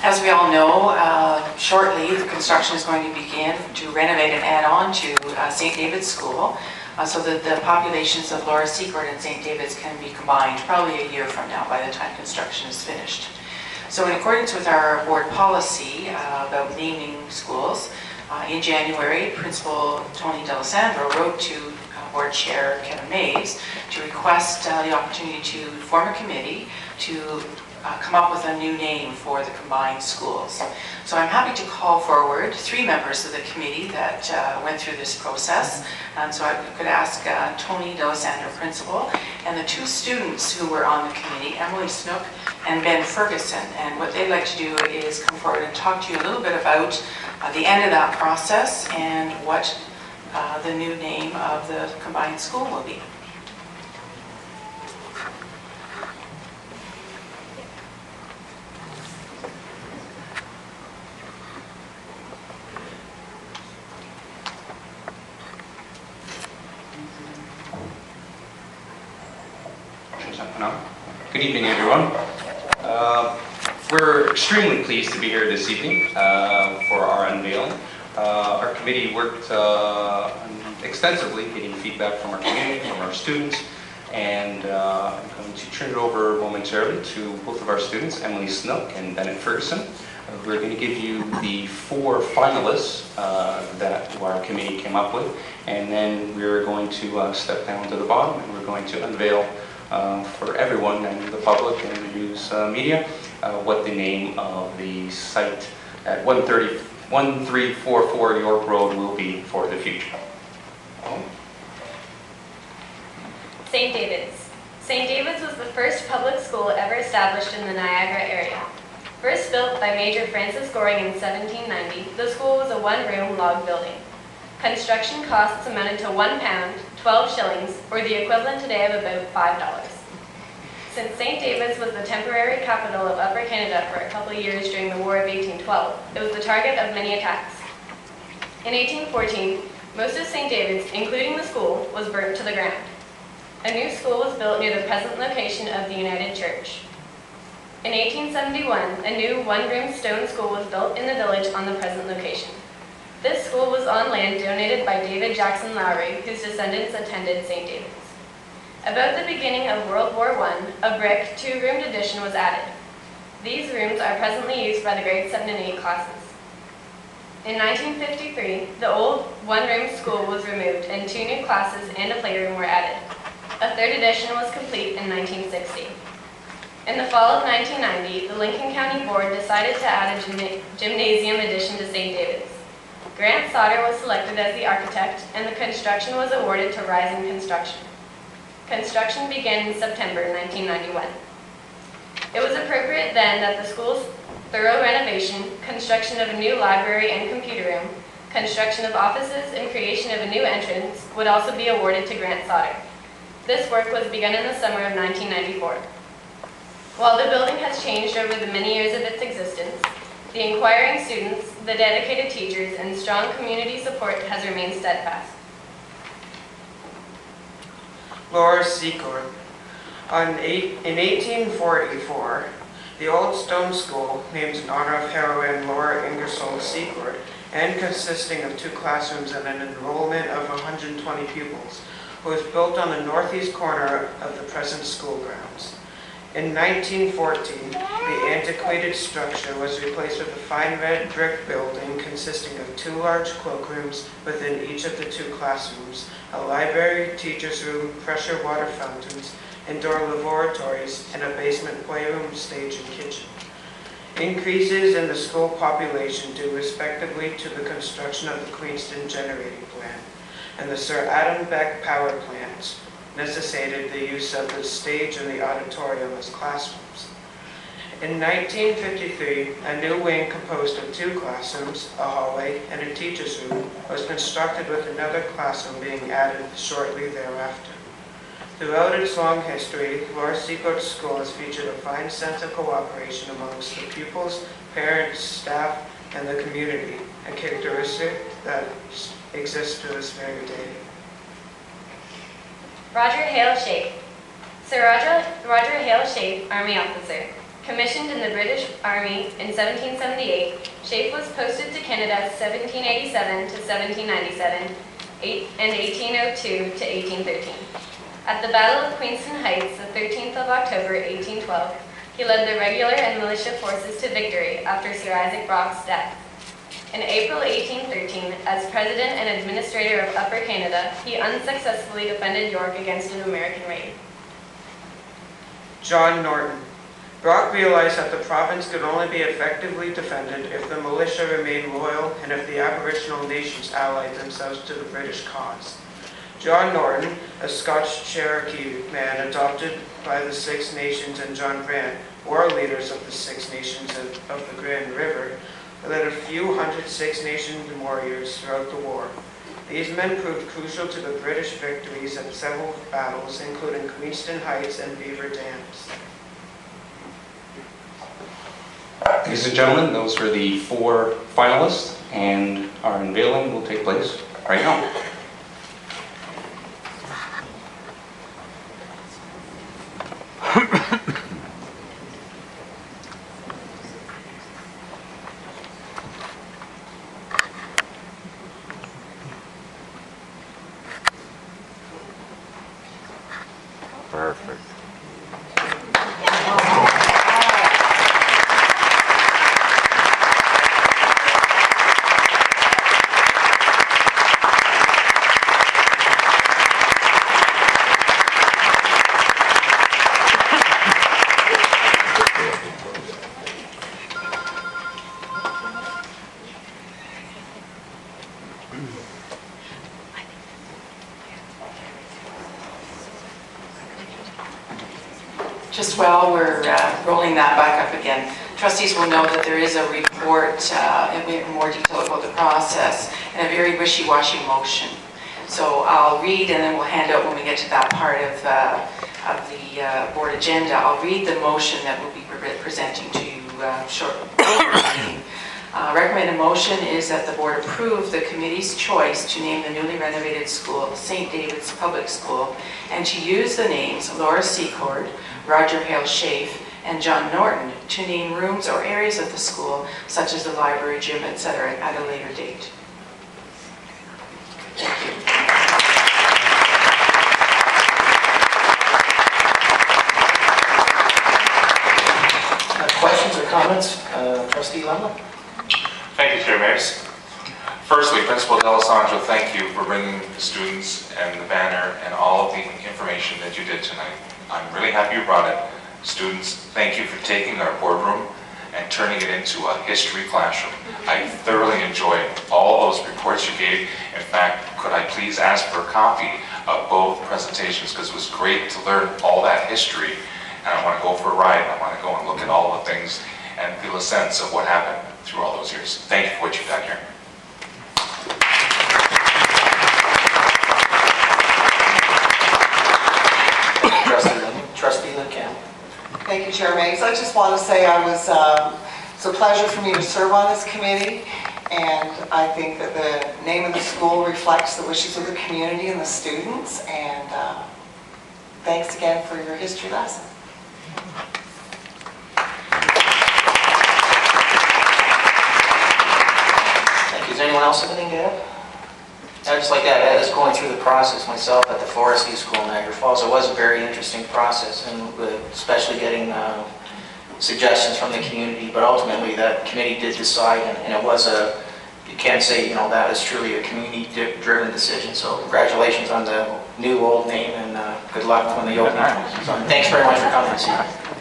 As we all know, shortly the construction is going to begin to renovate and add on to St. David's School so that the populations of Laura Secord and St. David's can be combined probably a year from now by the time construction is finished. So in accordance with our board policy about naming schools, in January, Principal Tony D'Alessandro wrote to Board Chair Kevin Mays to request the opportunity to form a committee to come up with a new name for the combined schools. So I'm happy to call forward 3 members of the committee that went through this process. And so I could ask Tony D'Alessandro, Principal, and the 2 students who were on the committee, Emily Snook and Ben Ferguson. And what they'd like to do is come forward and talk to you a little bit about the end of that process and what the new name of the combined school will be. Good evening, everyone. We're extremely pleased to be here this evening for our unveiling. Our committee worked extensively getting feedback from our community, from our students, and I'm going to turn it over momentarily to both of our students, Emily Snook and Bennett Ferguson. We're going to give you the 4 finalists that our committee came up with, and then we're going to step down to the bottom and we're going to unveil for everyone and the public and the news media what the name of the site at 1344 York Road will be for the future. St. David's. St. David's was the first public school ever established in the Niagara area. First built by Major Francis Goring in 1790, the school was a 1-room log building. Construction costs amounted to £1, 12 shillings, or the equivalent today of about $5. Since St. David's was the temporary capital of Upper Canada for a couple of years during the War of 1812, it was the target of many attacks. In 1814, most of St. David's, including the school, was burnt to the ground. A new school was built near the present location of the United Church. In 1871, a new 1-room stone school was built in the village on the present location. This school was on land donated by David Jackson Lowry, whose descendants attended St. David's. About the beginning of World War I, a brick 2-roomed addition was added. These rooms are presently used by the grade 7 and 8 classes. In 1953, the old 1-room school was removed and 2 new classes and a playroom were added. A 3rd addition was complete in 1960. In the fall of 1990, the Lincoln County Board decided to add a gymnasium addition to St. David's. Grant Sauter was selected as the architect, and the construction was awarded to Rising Construction. Construction began in September 1991. It was appropriate then that the school's thorough renovation, construction of a new library and computer room, construction of offices, and creation of a new entrance would also be awarded to Grant Sauter. This work was begun in the summer of 1994. While the building has changed over the many years of its existence, the inquiring students, the dedicated teachers, and strong community support has remained steadfast. Laura Secord. In 1844, the Old Stone School, named in honor of heroine Laura Ingersoll Secord, and consisting of 2 classrooms and an enrollment of 120 pupils, was built on the northeast corner of the present school grounds. In 1914, the antiquated structure was replaced with a fine red brick building consisting of 2 large cloakrooms within each of the 2 classrooms, a library, teacher's room, pressure water fountains, indoor laboratories, and a basement playroom, stage, and kitchen. Increases in the school population due respectively to the construction of the Queenston generating plant and the Sir Adam Beck power plants necessitated the use of the stage and the auditorium as classrooms. In 1953, a new wing composed of 2 classrooms, a hallway, and a teacher's room was constructed with another classroom being added shortly thereafter. Throughout its long history, Laura Secord School has featured a fine sense of cooperation amongst the pupils, parents, staff, and the community, a characteristic that exists to this very day. Roger Hale Shape. Sir Roger Hale Shape, Army Officer. Commissioned in the British Army in 1778, Sheaffe was posted to Canada 1787 to 1797 and 1802 to 1813. At the Battle of Queenston Heights, the 13th of October, 1812, he led the regular and militia forces to victory after Sir Isaac Brock's death. In April 1813, as President and Administrator of Upper Canada, he unsuccessfully defended York against an American raid. John Norton. Brock realized that the province could only be effectively defended if the militia remained loyal and if the Aboriginal nations allied themselves to the British cause. John Norton, a Scotch Cherokee man adopted by the Six Nations, and John Brant, war leaders of the Six Nations of the Grand River, led a few hundred Six Nation warriors throughout the war. These men proved crucial to the British victories at several battles, including Queenston Heights and Beaver Dams. Ladies and gentlemen, those were the 4 finalists, and our unveiling will take place right now. Perfect. Just while we're rolling that back up again, trustees will know that there is a report in more detail about the process and a very wishy-washy motion. So I'll read, and then we'll hand out when we get to that part of the board agenda. I'll read the motion that we'll be presenting to you shortly. Recommended motion is that the board approve the committee's choice to name the newly renovated school St. David's Public School and to use the names Laura Secord, Roger Hale Sheaffe, and John Norton to name rooms or areas of the school, such as the library, gym, etc., at a later date. Thank you. Questions or comments? Trustee Lemon? Thank you, Chair Mays. Firstly, Principal D'Alessandro, thank you for bringing the students and the banner and all of the information that you did tonight. I'm really happy you brought it. Students, thank you for taking our boardroom and turning it into a history classroom. I thoroughly enjoyed all those reports you gave. In fact, could I please ask for a copy of both presentations, because it was great to learn all that history, and I want to go for a ride. I want to go and look at all the things and feel a sense of what happened through all those years. Thank you for what you've done here. Trustee Lincoln. Thank you, Chair Mays. I just want to say it's a pleasure for me to serve on this committee, and I think that the name of the school reflects the wishes of the community and the students, and thanks again for your history lesson. Thank you. Does anyone else have anything to add? I just like that. As going through the process myself at the Forest View School in Niagara Falls, it was a very interesting process, and especially getting suggestions from the community. But ultimately, that committee did decide, and it was you can't say, that is truly a community-driven decision. So congratulations on the new old name, and good luck when the opening comes. So thanks very much for coming this evening.